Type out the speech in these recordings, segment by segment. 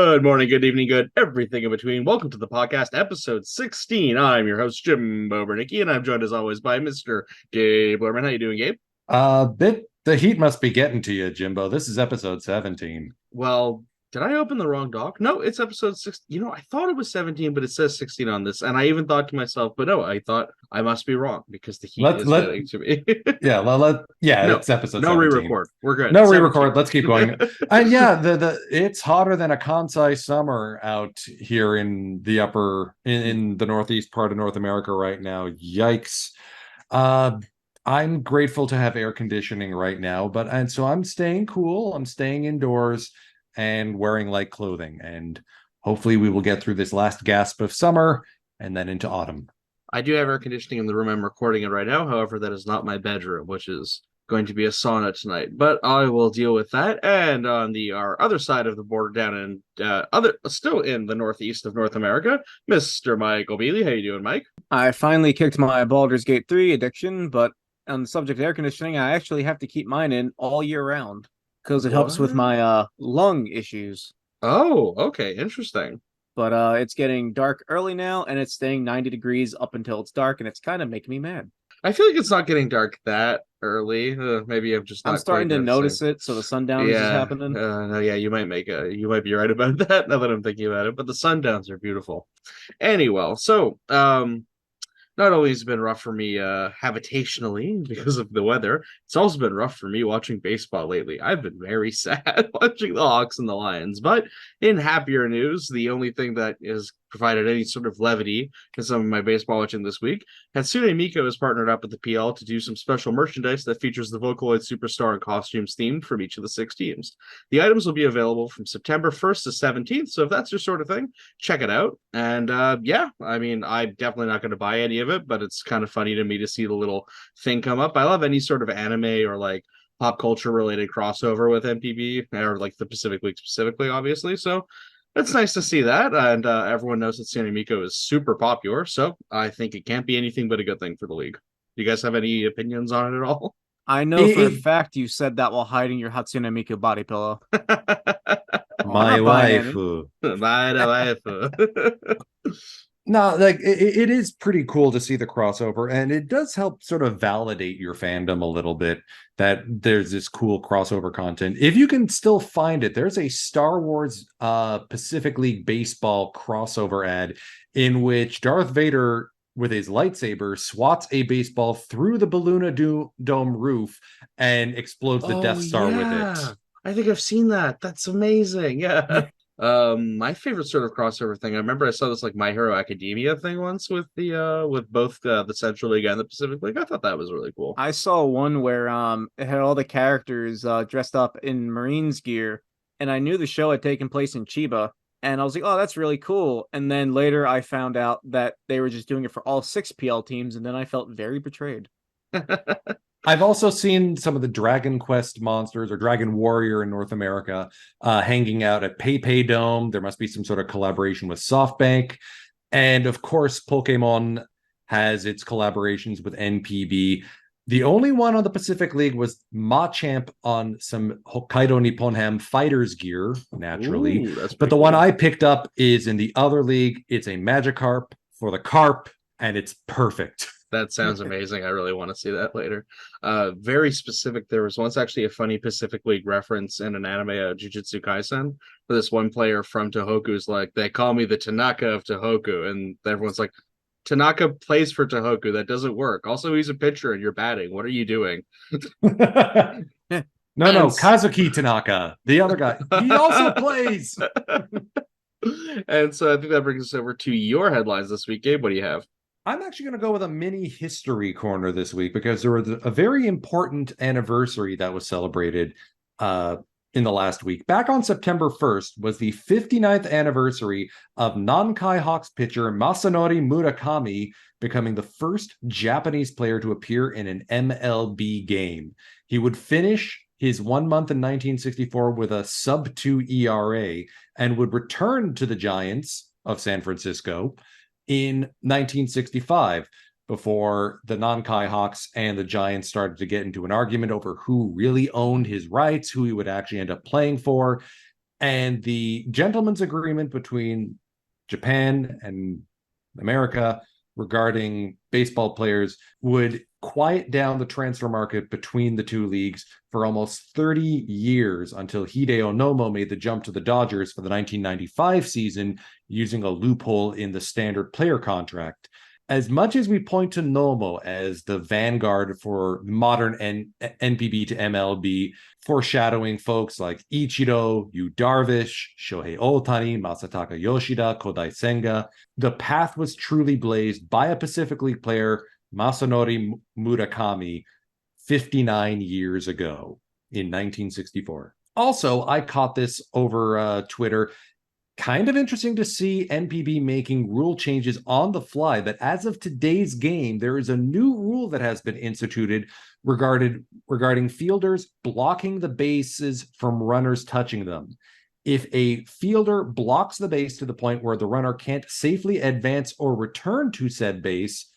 Good morning, good evening, good everything in between. Welcome to the podcast, episode 16. I'm your host, Jim Bobernicki, and I'm joined as always by Mr. Gabe Lerman. How you doing, Gabe? The heat must be getting to you, Jimbo. This is episode 17. Well, did I open the wrong doc? No, it's episode 6. I thought it was 17, but it says 16 on this. And I even thought to myself, but no, I thought I must be wrong because the heat Let is let getting to me. yeah, No, it's episode no 17. re-record. We're good. No 17. re-record. Let's keep going. And yeah, the it's hotter than a Kansai summer out here in the in the northeast part of North America right now. Yikes. I'm grateful to have air conditioning right now, and so I'm staying cool. I'm staying indoors and wearing light clothing, and hopefully we will get through this last gasp of summer and then into autumn. I do have air conditioning in the room I'm recording in right now. However, that is not my bedroom, which is going to be a sauna tonight. But I will deal with that. And on our other side of the border, down in still in the northeast of North America, Mr. Mike O'Beely. How you doing, Mike? I finally kicked my Baldur's Gate 3 addiction, but on the subject of air conditioning, I actually have to keep mine in all year round because it helps with What? my lung issues. Oh, okay, interesting. But it's getting dark early now, and it's staying 90 degrees up until it's dark, and it's kind of making me mad. I feel like it's not getting dark that early. Maybe I'm just I'm not starting quite to noticing. notice it, so the sundowns is Yeah, happening. no, yeah, you might be right about that now that I'm thinking about it. But the sundowns are beautiful. Anyway, so not only has it been rough for me habitationally because of the weather, it's also been rough for me watching baseball lately. I've been very sad watching the Hawks and the Lions. But in happier news, the only thing that has provided any sort of levity in some of my baseball watching this week, Hatsune Miku has partnered up with the PL to do some special merchandise that features the Vocaloid superstar and costumes themed from each of the 6 teams. The items will be available from September 1st to 17th, so if that's your sort of thing, check it out. And yeah, I mean, I'm definitely not going to buy any of it, but it's kind of funny to me to see the little thing come up. I love any sort of anime or like pop culture related crossover with MPB or like the Pacific League specifically, obviously. So it's nice to see that. And everyone knows that Hatsune Miku is super popular. So I think it can't be anything but a good thing for the league. Do you guys have any opinions on it at all? I know for a fact you said that while hiding your Hatsune Miku body pillow. My not buying wife. any. My wife. No, like it is pretty cool to see the crossover, and it does help sort of validate your fandom a little bit that there's this cool crossover content. If you can still find it, there's a Star Wars Pacific League baseball crossover ad in which Darth Vader with his lightsaber swats a baseball through the Balloona Dome roof and explodes the Death Star with it. I think I've seen that. That's amazing. Yeah. My favorite sort of crossover thing. I remember I saw this like My Hero Academia thing once with the with both the Central League and the Pacific League. I thought that was really cool. I saw one where it had all the characters dressed up in Marines gear, and I knew the show had taken place in Chiba, and I was like, "Oh, that's really cool." And then later I found out that they were just doing it for all 6 PL teams, and then I felt very betrayed. I've also seen some of the Dragon Quest monsters or Dragon Warrior in North America hanging out at PayPay Dome. There must be some sort of collaboration with SoftBank. And of course, Pokemon has its collaborations with NPB. The only one on the Pacific League was Machamp on some Hokkaido Nippon Ham fighters gear, naturally. Ooh, that's but the pretty one cool. I picked up is in the other league. It's a Magikarp for the Carp, and it's perfect. That sounds amazing. I really want to see that later. Very specific. There was once actually a funny Pacific League reference in an anime, Jujutsu Kaisen, where this one player from Tohoku is like, they call me the Tanaka of Tohoku. And everyone's like, Tanaka plays for Tohoku. That doesn't work. Also, he's a pitcher and you're batting. What are you doing? No, Kazuki Tanaka, the other guy. He also plays. And so I think that brings us over to your headlines this week. Gabe, what do you have? I'm actually going to go with a mini history corner this week because there was a very important anniversary that was celebrated in the last week. Back on September 1st was the 59th anniversary of Nankai Hawks pitcher Masanori Murakami becoming the first Japanese player to appear in an MLB game. He would finish his 1 month in 1964 with a sub-2 ERA and would return to the Giants of San Francisco in 1965 before the Nankai Hawks and the Giants started to get into an argument over who really owned his rights, who he would actually end up playing for. And the gentleman's agreement between Japan and America regarding baseball players would quiet down the transfer market between the two leagues for almost 30 years until Hideo Nomo made the jump to the Dodgers for the 1995 season using a loophole in the standard player contract. As much as we point to Nomo as the vanguard for modern NPB to MLB, foreshadowing folks like Ichiro, Yu Darvish, Shohei Ohtani, Masataka Yoshida, Kodai Senga, the path was truly blazed by a Pacific League player, Masanori Murakami, 59 years ago in 1964. Also, I caught this over Twitter. Kind of interesting to see NPB making rule changes on the fly, but as of today's game, there is a new rule that has been instituted regarding fielders blocking the bases from runners touching them. If a fielder blocks the base to the point where the runner can't safely advance or return to said base,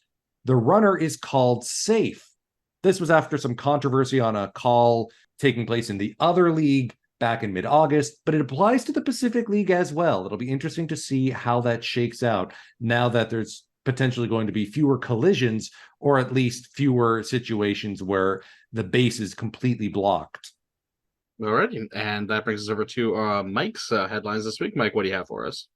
the runner is called safe. This was after some controversy on a call taking place in the other league back in mid-August, but it applies to the Pacific League as well. It'll be interesting to see how that shakes out now that there's potentially going to be fewer collisions, or at least fewer situations where the base is completely blocked. Alrighty, and that brings us over to Mike's headlines this week. Mike, what do you have for us?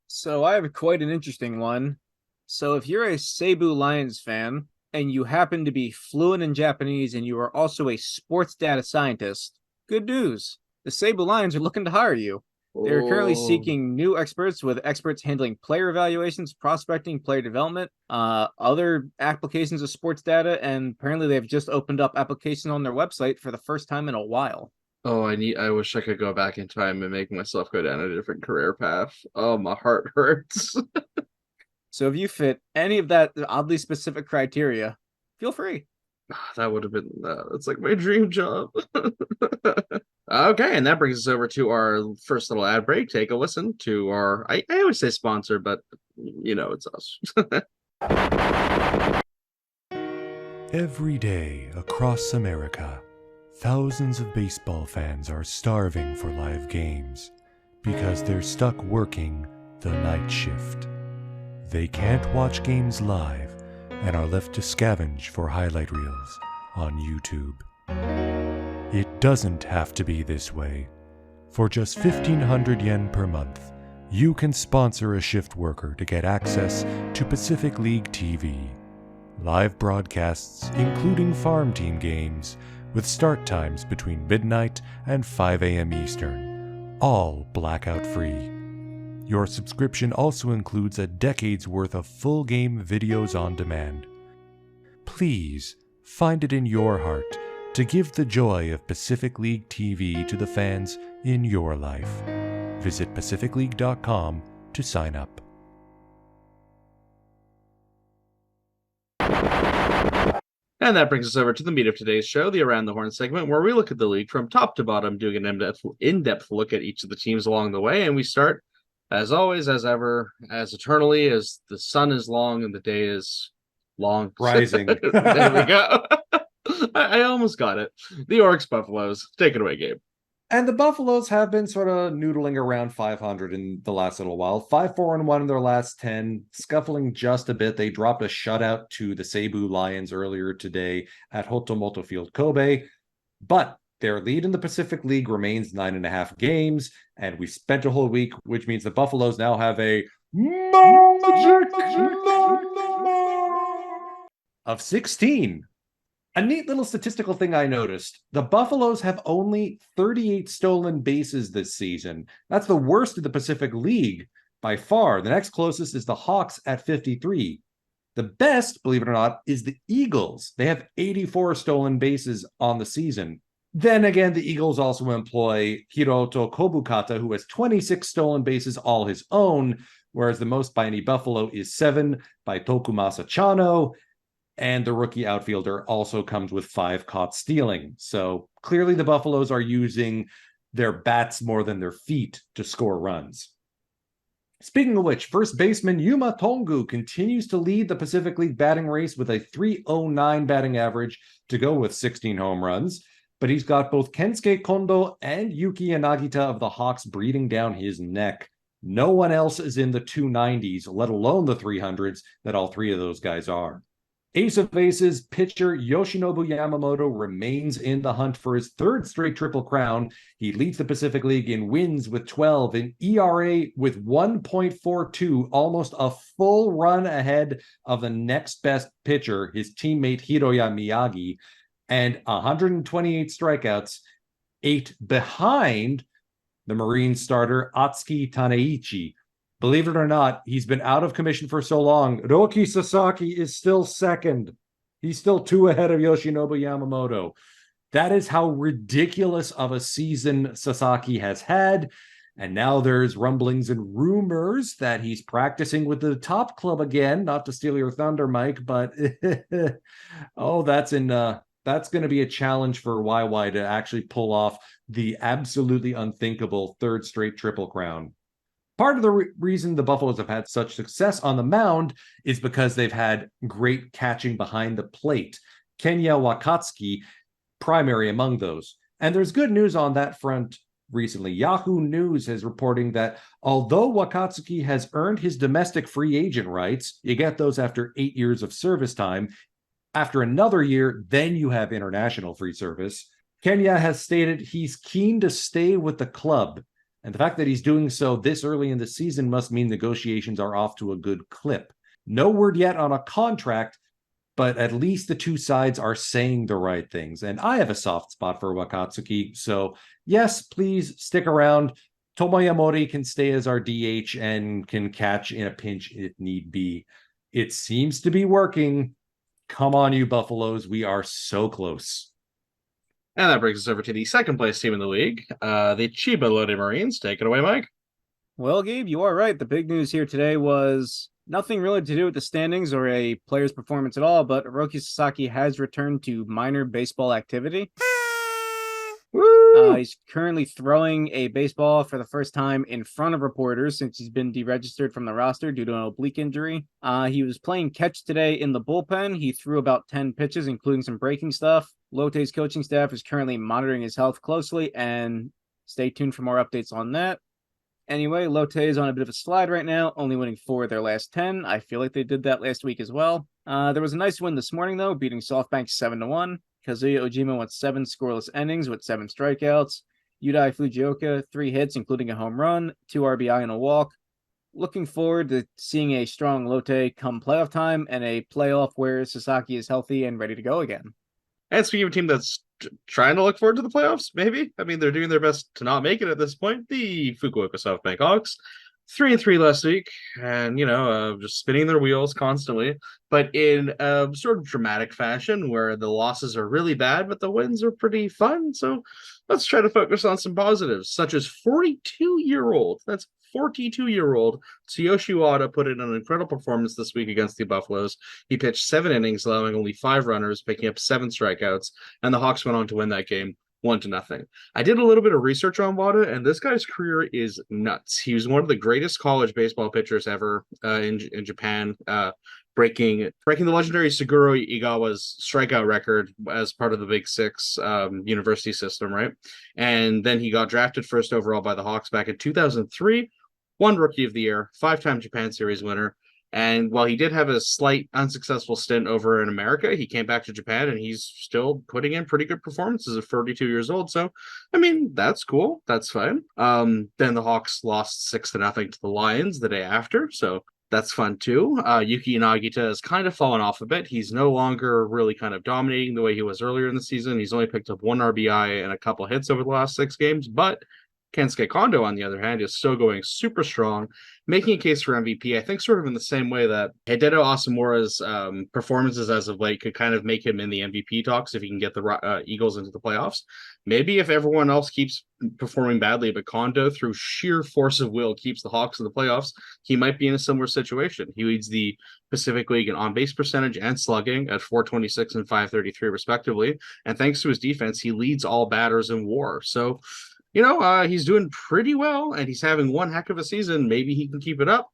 So I have quite an interesting one. So if you're a Seibu Lions fan and you happen to be fluent in Japanese and you are also a sports data scientist, good news. The Seibu Lions are looking to hire you. They are currently seeking new experts, with experts handling player evaluations, prospecting, player development, other applications of sports data, and apparently they've just opened up applications on their website for the first time in a while. Oh, I wish I could go back in time and make myself go down a different career path. Oh, my heart hurts. So if you fit any of that oddly specific criteria, feel free. That would have been, it's like my dream job. Okay, and that brings us over to our first little ad break. Take a listen to our, I always say sponsor, but you know, it's us. Every day across America, thousands of baseball fans are starving for live games because they're stuck working the night shift. They can't watch games live and are left to scavenge for highlight reels on YouTube. It doesn't have to be this way. For just 1,500 yen per month, you can sponsor a shift worker to get access to Pacific League TV. Live broadcasts, including farm team games, with start times between midnight and 5 a.m. Eastern, all blackout free. Your subscription also includes a decade's worth of full game videos on demand. Please find it in your heart to give the joy of Pacific League TV to the fans in your life. Visit pacificleague.com to sign up. And that brings us over to the meat of today's show, the Around the Horn segment, where we look at the league from top to bottom, doing an in-depth look at each of the teams along the way. And we start, as always, as ever, as eternally as the sun is long and the day is long. Rising. There we go. I almost got it. The Orcs Buffaloes. Take it away, Gabe. And the Buffaloes have been sort of noodling around 500 in the last little while. 5-4-1 in their last 10, scuffling just a bit. They dropped a shutout to the Seibu Lions earlier today at Hotomoto Field, Kobe. But their lead in the Pacific League remains 9.5 games, and we spent a whole week, which means the Buffaloes now have a magic of 16. A neat little statistical thing I noticed. The Buffaloes have only 38 stolen bases this season. That's the worst of the Pacific League by far. The next closest is the Hawks at 53. The best, believe it or not, is the Eagles. They have 84 stolen bases on the season. Then again, the Eagles also employ Hiroto Kobukata, who has 26 stolen bases all his own, whereas the most by any Buffalo is 7 by Tokumasa Chano. And the rookie outfielder also comes with 5 caught stealing. So clearly the Buffaloes are using their bats more than their feet to score runs. Speaking of which, first baseman Yuma Tongu continues to lead the Pacific League batting race with a .309 batting average to go with 16 home runs. but he's got both Kensuke Kondo and Yuki Yanagita of the Hawks breathing down his neck. No one else is in the 290s, let alone the 300s, that all three of those guys are. Ace of Aces pitcher Yoshinobu Yamamoto remains in the hunt for his third straight Triple Crown. He leads the Pacific League in wins with 12, in ERA with 1.42, almost a full run ahead of the next best pitcher, his teammate Hiroya Miyagi, and 128 strikeouts, 8 behind the Marines starter Atsuki Taneichi. Believe it or not, he's been out of commission for so long. Roki Sasaki is still second. He's still 2 ahead of Yoshinobu Yamamoto. That is how ridiculous of a season Sasaki has had. And now there's rumblings and rumors that he's practicing with the top club again. Not to steal your thunder, Mike, but that's going to be a challenge for YY to actually pull off the absolutely unthinkable third straight Triple Crown. Part of the reason the Buffaloes have had such success on the mound is because they've had great catching behind the plate. Kenya Wakatsuki, primary among those. And there's good news on that front recently. Yahoo News is reporting that although Wakatsuki has earned his domestic free agent rights, you get those after 8 years of service time. After another year, then you have international free service. Kenya has stated he's keen to stay with the club. And the fact that he's doing so this early in the season must mean negotiations are off to a good clip. No word yet on a contract, but at least the two sides are saying the right things. And I have a soft spot for Wakatsuki. So yes, please stick around. Tomoya Mori can stay as our DH and can catch in a pinch if need be. It seems to be working. Come on, you Buffaloes. We are so close. And that brings us over to the second place team in the league, the Chiba Lotte Marines. Take it away, Mike. Well, Gabe, you are right. The big news here today was nothing really to do with the standings or a player's performance at all, but Hiroki Sasaki has returned to minor baseball activity. He's currently throwing a baseball for the first time in front of reporters since he's been deregistered from the roster due to an oblique injury. He was playing catch today in the bullpen. He threw about 10 pitches, including some breaking stuff. Lotte's coaching staff is currently monitoring his health closely, and stay tuned for more updates on that. Anyway, Lotte is on a bit of a slide right now, only winning 4 of their last 10. I feel like they did that last week as well. There was a nice win this morning, though, beating SoftBank 7-1. Kazuya Ojima went 7 scoreless innings with 7 strikeouts. Yudai Fujioka, 3 hits, including a home run, 2 RBI and a walk. Looking forward to seeing a strong Lotte come playoff time and a playoff where Sasaki is healthy and ready to go again. And speaking of a team that's trying to look forward to the playoffs, maybe. I mean, they're doing their best to not make it at this point. The Fukuoka SoftBank Hawks, 3-3 last week, and just spinning their wheels constantly, but in a sort of dramatic fashion where the losses are really bad, but the wins are pretty fun. So let's try to focus on some positives, such as 42-year-old. That's 42-year-old Tsuyoshi Wada put in an incredible performance this week against the Buffaloes. He pitched 7 innings, allowing only 5 runners, picking up 7 strikeouts, and the Hawks went on to win that game 1-0. I did a little bit of research on Wada, and this guy's career is nuts. He was one of the greatest college baseball pitchers ever in Japan, breaking the legendary Suguro Igawa's strikeout record as part of the Big Six university system, right? And then he got drafted first overall by the Hawks back in 2003, won Rookie of the Year, 5-time Japan Series winner. And while he did have a slight unsuccessful stint over in America, he came back to Japan and he's still putting in pretty good performances at 32 years old. So, I mean, that's cool. That's fine. Then the Hawks lost 6-0 to the Lions the day after. So that's fun too. Yuki Nagita has kind of fallen off a bit. He's no longer really kind of dominating the way he was earlier in the season. He's only picked up 1 RBI and a couple hits over the last 6 games, but Kensuke Kondo, on the other hand, is still going super strong, making a case for MVP. I think sort of in the same way that Hideo Asamura's performances as of late could kind of make him in the MVP talks if he can get the Eagles into the playoffs. Maybe if everyone else keeps performing badly, but Kondo, through sheer force of will, keeps the Hawks in the playoffs, he might be in a similar situation. He leads the Pacific League in on-base percentage and slugging at .426 and .533 respectively, and thanks to his defense, he leads all batters in WAR. So he's doing pretty well, and he's having one heck of a season. Maybe he can keep it up.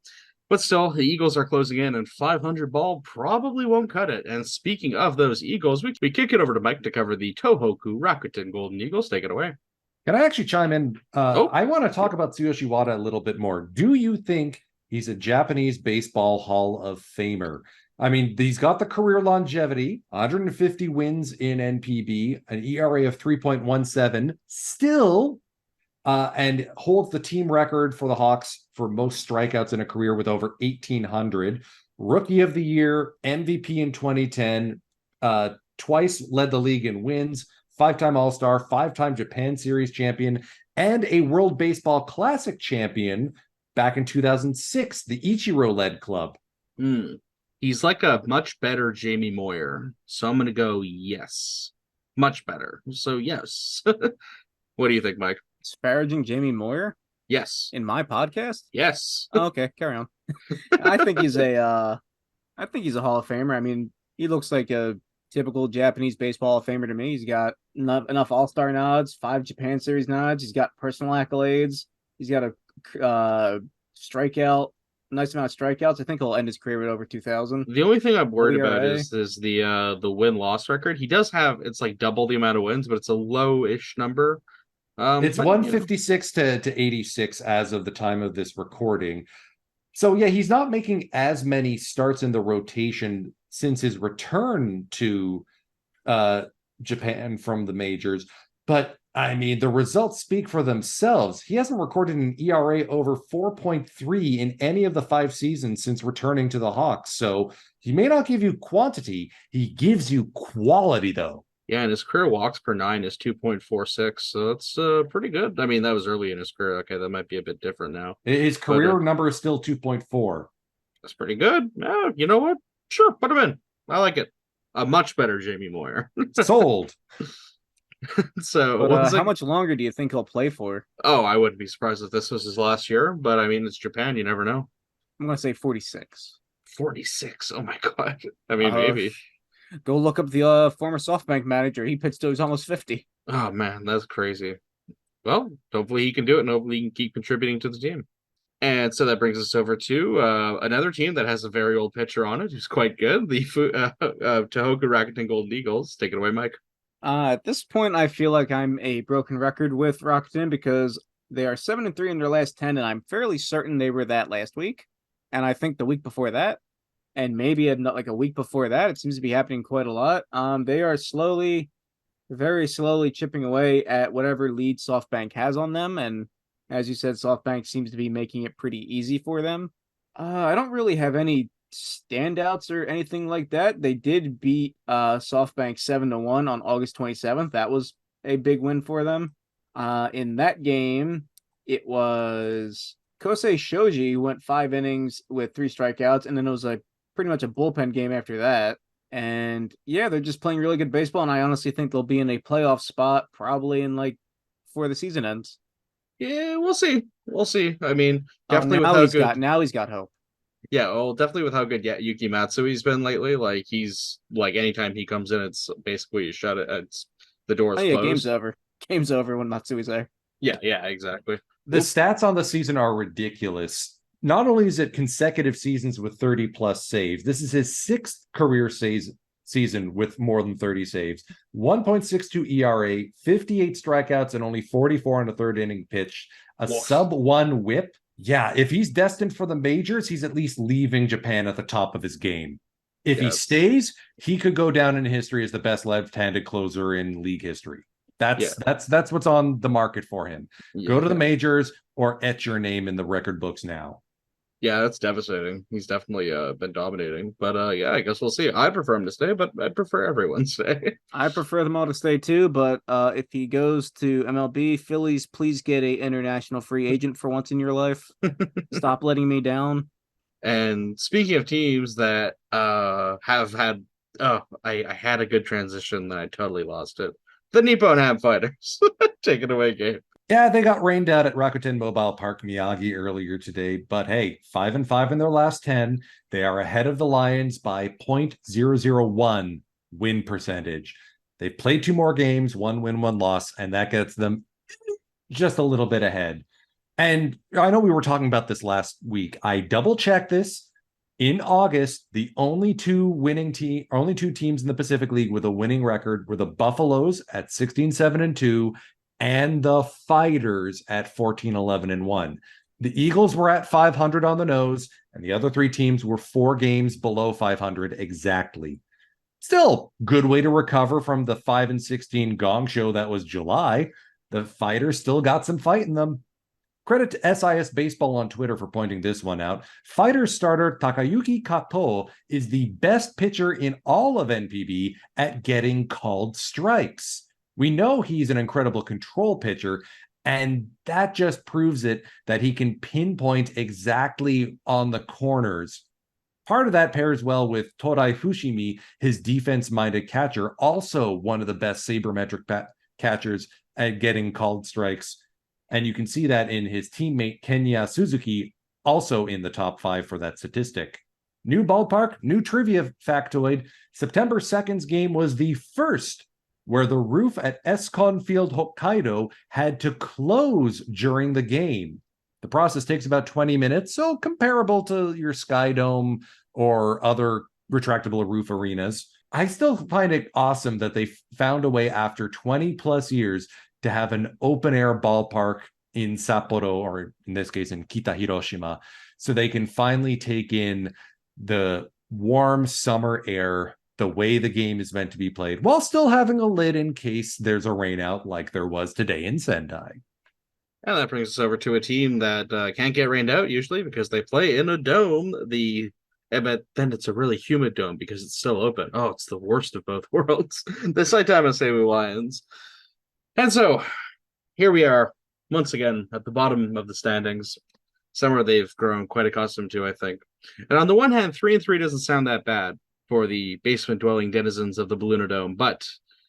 But still, the Eagles are closing in, and 500 ball probably won't cut it. And speaking of those Eagles, we kick it over to Mike to cover the Tohoku Rakuten Golden Eagles. Take it away. Can I actually chime in? Oh. I want to talk about Tsuyoshi Wada a little bit more. Do you think he's a Japanese baseball Hall of Famer? I mean, he's got the career longevity, 150 wins in NPB, an ERA of 3.17, still, and holds the team record for the Hawks for most strikeouts in a career with over 1,800. Rookie of the Year, MVP in 2010, twice led the league in wins, 5-time All-Star, 5-time Japan Series champion, and a World Baseball Classic champion back in 2006, the Ichiro-led club. He's like a much better Jamie Moyer. So I'm going to go yes. Much better. So yes. What do you think, Mike? Disparaging Jamie Moyer Yes. in my podcast? Yes. Oh, okay, carry on. I think he's a Hall of Famer. I mean, he looks like a typical Japanese baseball Hall of Famer to me. He's got enough All-Star nods, 5 Japan Series nods. He's got personal accolades. He's got a strikeout, nice amount of strikeouts. I think he'll end his career with over 2,000. The only thing I'm worried about ERA. is the win-loss record. He does have, it's like double the amount of wins, but it's a low-ish number. It's 156 to 86 as of the time of this recording. So yeah, he's not making as many starts in the rotation since his return to Japan from the majors. But I mean, the results speak for themselves. He hasn't recorded an ERA over 4.3 in any of the 5 seasons since returning to the Hawks. So he may not give you quantity. He gives you quality, though. Yeah, and his career walks per 9 is 2.46, so that's pretty good. I mean, that was early in his career. Okay, that might be a bit different now. His career number is still 2.4. That's pretty good. You know what? Sure, put him in. I like it. A much better Jamie Moyer. Sold. So, But, how much longer do you think he'll play for? Oh, I wouldn't be surprised if this was his last year, but I mean, it's Japan. You never know. I'm going to say 46. 46. Oh my God. I mean, maybe. Go look up the former SoftBank manager. He pitched till he's almost 50. Oh man, that's crazy. Well, hopefully he can do it, and hopefully he can keep contributing to the team. And so that brings us over to another team that has a very old pitcher on it, who's quite good. The Tohoku Rakuten Golden Eagles. Take it away, Mike. At this point, I feel like I'm a broken record with Rakuten because they are 7-3 in their last 10, and I'm fairly certain they were that last week. And I think the week before that, and maybe like a week before that, it seems to be happening quite a lot. They are very slowly chipping away at whatever lead SoftBank has on them. And as you said, SoftBank seems to be making it pretty easy for them. I don't really have any standouts or anything like that. They did beat SoftBank 7-1 on August 27th. That was a big win for them. In that game, it was Kosei Shoji who went 5 innings with 3 strikeouts, and then it was pretty much a bullpen game after that. And yeah, they're just playing really good baseball, and I honestly think they'll be in a playoff spot probably in before the season ends. Yeah, we'll see. We'll see. I mean, definitely now he's got hope. Yeah, well, definitely with how good Yuki Matsui's been lately. Like he's anytime he comes in, it's basically shut. It's the door's closed. Game's over. Game's over when Matsui's there. Yeah, exactly. The stats on the season are ridiculous. Not only is it consecutive seasons with 30+ saves, this is his 6th career season with more than 30 saves. 1.62 ERA, 58 strikeouts, and only 44 on the 3rd inning pitch. A sub-1 whip. Yeah, if he's destined for the majors, he's at least leaving Japan at the top of his game. If he stays, he could go down in history as the best left-handed closer in league history. That's what's on the market for him. Go to the majors or etch your name in the record books now. Yeah, that's devastating. He's definitely been dominating. But I guess we'll see. I prefer him to stay, but I'd prefer everyone to stay. I prefer them all to stay too, but if he goes to MLB, Phillies, please get a international free agent for once in your life. Stop letting me down. And speaking of teams that have had I had a good transition, then I totally lost it. The Nippon Ham Fighters. Take it away, Gabe. Yeah, they got rained out at Rakuten Mobile Park Miyagi earlier today, but hey, 5-5 in their last 10. They are ahead of the Lions by 0.001 win percentage. They've played 2 more games, 1 win, 1 loss, and that gets them just a little bit ahead. And I know we were talking about this last week. I double checked this. In August, the only two teams in the Pacific League with a winning record were the Buffaloes at 16-7-2 and the Fighters at 14-11-1. The Eagles were at 500 on the nose, and the other three teams were 4 games below 500 exactly. Still, good way to recover from the 5-16 gong show that was July. The Fighters still got some fight in them. Credit to SIS Baseball on Twitter for pointing this one out. Fighters starter Takayuki Kato is the best pitcher in all of NPB at getting called strikes. We know he's an incredible control pitcher, and that just proves it that he can pinpoint exactly on the corners. Part of that pairs well with Torai Fushimi, his defense-minded catcher, also one of the best sabermetric catchers at getting called strikes. And you can see that in his teammate Kenya Suzuki, also in the top 5 for that statistic. New ballpark, new trivia factoid. September 2nd's game was the first where the roof at Escon Field Hokkaido had to close during the game. The process takes about 20 minutes, so comparable to your Sky Dome or other retractable roof arenas. I still find it awesome that they found a way after 20 plus years to have an open air ballpark in Sapporo, or in this case in Kita Hiroshima, so they can finally take in the warm summer air the way the game is meant to be played, while still having a lid in case there's a rainout like there was today in Sendai. And that brings us over to a team that can't get rained out usually because they play in a dome. But then it's a really humid dome because it's still open. Oh, it's the worst of both worlds. The Saitama Seibu Lions. And so here we are once again at the bottom of the standings, somewhere they've grown quite accustomed to, I think. And on the one hand, 3-3 doesn't sound that bad for the basement-dwelling denizens of the Balloonodome, but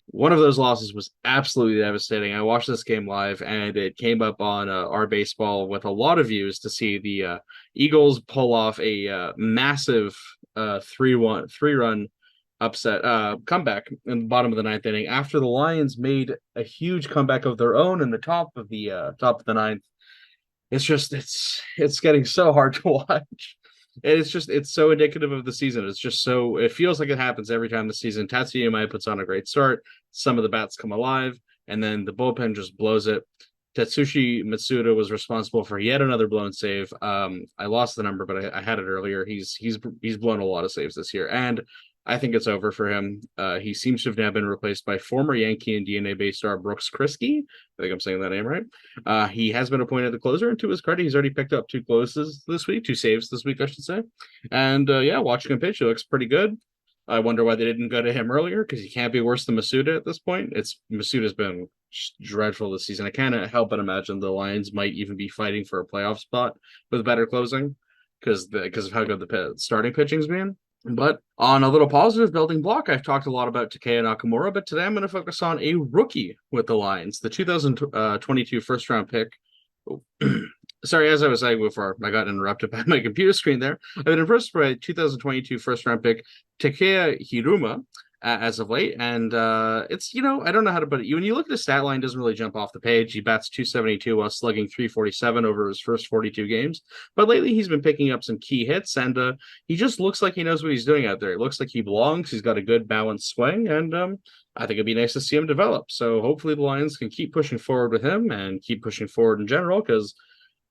one of those losses was absolutely devastating. I watched this game live, and it came up on our baseball with a lot of views to see the Eagles pull off a massive 3-run upset comeback in the bottom of the 9th inning after the Lions made a huge comeback of their own in the top of the 9th. It's getting so hard to watch. And it's so indicative of the season. It feels like it happens every time the season. Tatsuyama puts on a great start. Some of the bats come alive, and then the bullpen just blows it. Tetsushi Matsuda was responsible for yet another blown save. I lost the number, but I had it earlier. He's blown a lot of saves this year, and I think it's over for him. He seems to have now been replaced by former Yankee and DNA-based star Brooks Kriske. I think I'm saying that name right. He has been appointed the closer, and to his credit, he's already picked up 2 saves this week, I should say. And watching him pitch, he looks pretty good. I wonder why they didn't go to him earlier, because he can't be worse than Masuda at this point. Masuda's been dreadful this season. I can't help but imagine the Lions might even be fighting for a playoff spot with better closing because of how good the starting pitching's been. But on a little positive building block, I've talked a lot about Takeo Nakamura, but today I'm going to focus on a rookie with the Lions, the 2022 first-round pick. Sorry, as I was saying before, I got interrupted by my computer screen there. I've been impressed by 2022 first-round pick Takea Hiruma as of late, and it's, I don't know how to put it. When you look at the stat line, it doesn't really jump off the page. He bats .272 while slugging .347 over his first 42 games, but lately he's been picking up some key hits, and he just looks like he knows what he's doing out there. It looks like he belongs. He's got a good balanced swing, and I think it'd be nice to see him develop. So hopefully the Lions can keep pushing forward with him and keep pushing forward in general, because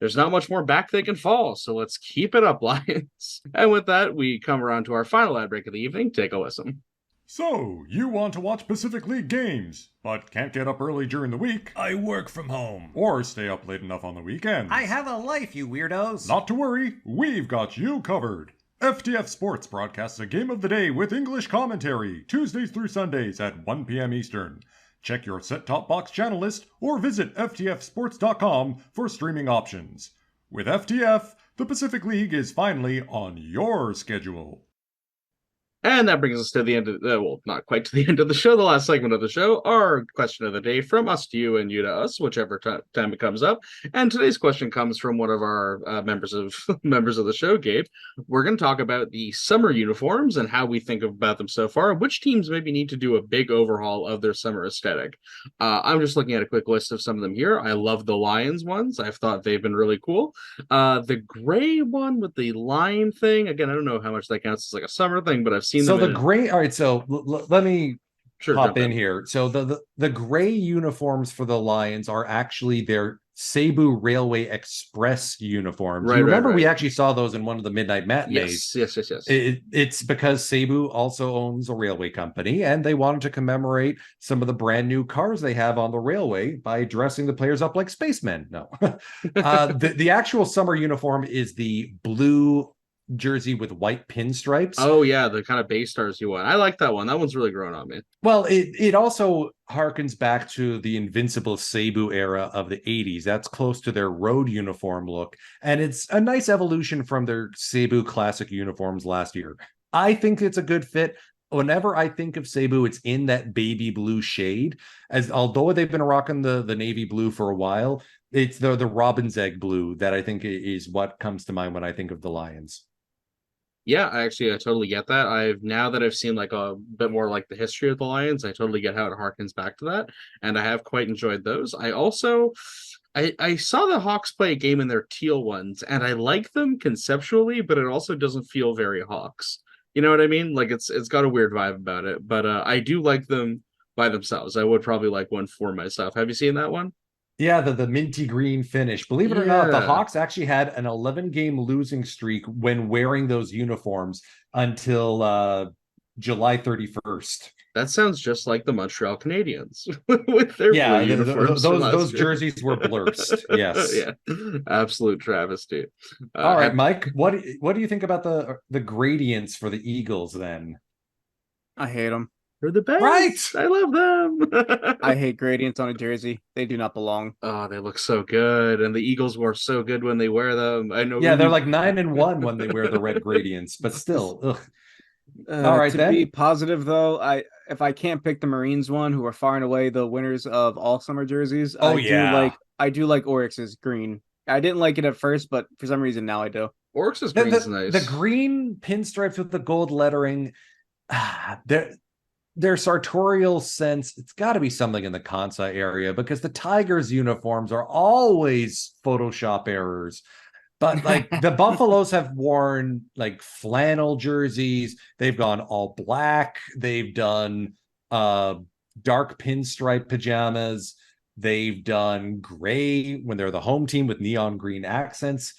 there's not much more back they can fall. So let's keep it up, Lions. And with that, we come around to our final ad break of the evening. Take a listen. So, you want to watch Pacific League games, but can't get up early during the week? I work from home. Or stay up late enough on the weekends? I have a life, you weirdos. Not to worry, we've got you covered. FTF Sports broadcasts a game of the day with English commentary, Tuesdays through Sundays at 1 p.m. Eastern. Check your set-top box channel list or visit ftfsports.com for streaming options. With FTF, the Pacific League is finally on your schedule. And that brings us to the end of well, not quite to the end of the show, the last segment of the show, our question of the day from us to you and you to us, whichever time it comes up. And today's question comes from one of our members of the show, Gabe. We're going to talk about the summer uniforms and how we think about them so far, and which teams maybe need to do a big overhaul of their summer aesthetic. I'm just looking at a quick list of some of them here. I love the Lions ones. I've thought they've been really cool. The gray one with the line thing, again, I don't know how much that counts as like a summer thing, but I've seen So them the gray. All right. So let me hop in in here. So the gray uniforms for the Lions are actually their Cebu Railway Express uniforms. Right, You remember right. we actually saw those in one of the midnight matinees. Yes. It's because Cebu also owns a railway company, and they wanted to commemorate some of the brand new cars they have on the railway by dressing the players up like spacemen. No, the actual summer uniform is the blue jersey with white pinstripes. Oh yeah, the kind of Bay Stars you want. I like that one. That one's really grown on me. Well, it also harkens back to the invincible Cebu era of the 80s. That's close to their road uniform look, and it's a nice evolution from their Cebu classic uniforms last year. I think it's a good fit. Whenever I think of Cebu, it's in that baby blue shade. As although they've been rocking the navy blue for a while, it's the robin's egg blue that I think is what comes to mind when I think of the Lions. Yeah, I totally get that. Now that I've seen like a bit more like the history of the Lions, I totally get how it harkens back to that, and I have quite enjoyed those. I saw the Hawks play a game in their teal ones, and I like them conceptually, but it also doesn't feel very Hawks. You know what I mean? Like it's got a weird vibe about it, but I do like them by themselves. I would probably like one for myself. Have you seen that one? Yeah, the minty green finish. Believe it or not, the Yeah. Hawks actually had an 11-game losing streak when wearing those uniforms until July 31st. That sounds just like the Montreal Canadiens with their Yeah, blue uniforms. from last those year. jerseys were blurst. Yes. Yeah, absolute travesty. All right, Mike, what do you think about the gradients for the Eagles then? I hate them. They're the best. Right. I love them. I hate gradients on a jersey. They do not belong. Oh, they look so good, and the Eagles were so good when they wear them. I know. Yeah, they're like 9-1 when they wear the red gradients, but still. Ugh. All right, to then. be positive though, if I can't pick the Marines one, who are far and away the winners of all summer jerseys, Oh, I do like Oryx's green. I didn't like it at first, but for some reason now I do. Oryx's green is nice. The green pinstripes with the gold lettering, their sartorial sense, it's got to be something in the Kansai area because the Tigers uniforms are always Photoshop errors. But like the Buffaloes have worn like flannel jerseys, they've gone all black, they've done dark pinstripe pajamas, they've done gray when they're the home team with neon green accents.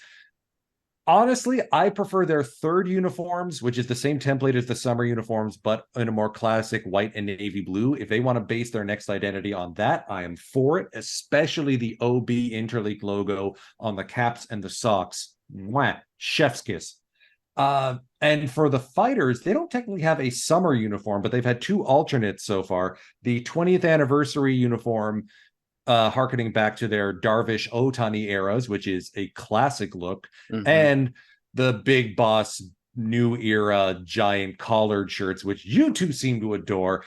Honestly, I prefer their third uniforms, which is the same template as the summer uniforms, but in a more classic white and navy blue. If they want to base their next identity on that, I am for it, especially the OB Interleague logo on the caps and the socks. Mwah, chef's kiss. And for the Fighters, they don't technically have a summer uniform, but they've had two alternates so far. The 20th anniversary uniform, harkening back to their Darvish Otani eras, which is a classic look, and the Big Boss new era giant collared shirts, which you two seem to adore.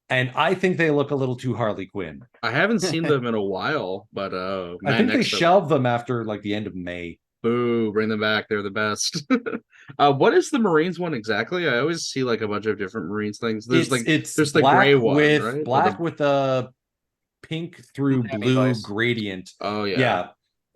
And I think they look a little too Harley Quinn. I haven't seen them in a while, but I think they shelved them after like the end of May. Boo, bring them back. They're the best. What is the Marines one exactly? I always see like a bunch of different Marines things. There's there's the gray one, with right? black with the pink through Miami blue Vice. gradient. Oh yeah. Yeah.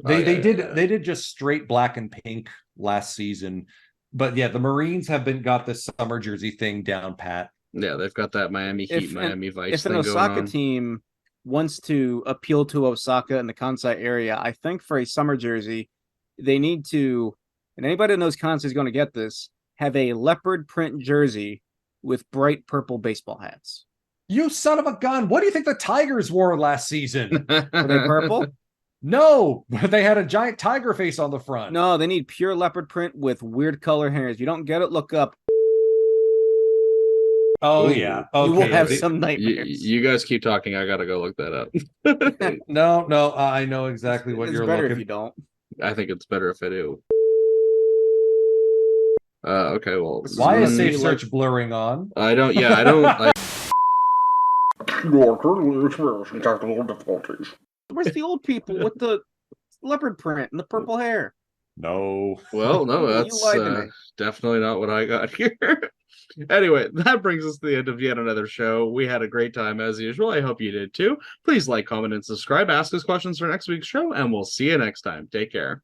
They did just straight black and pink last season. But yeah, the Marines have got the summer jersey thing down pat. Yeah, they've got that Miami Heat, Miami Vice If thing an going Osaka on. team wants to appeal to Osaka and the Kansai area, I think for a summer jersey, they need to, and anybody that knows Kansai is going to get this, have a leopard print jersey with bright purple baseball hats. You son of a gun. What do you think the Tigers wore last season? Were they purple? No, they had a giant tiger face on the front. No, they need pure leopard print with weird color hairs. If you don't get it, look up. Oh, Ooh. yeah. You will Okay. have some nightmares. You guys keep talking. I gotta go look that up. No, I know exactly what It's you're better looking if you don't. I think it's better if I do. Okay, well, Why is safe Mm, search blurring on? I don't. Yeah, I don't. You are currently experiencing technical difficulties. Where's the old people with the leopard print and the purple hair? No. Well, no, You that's lied to me. definitely not what I got here. Anyway, that brings us to the end of yet another show. We had a great time as usual. I hope you did too. Please like, comment, and subscribe. Ask us questions for next week's show, and we'll see you next time. Take care.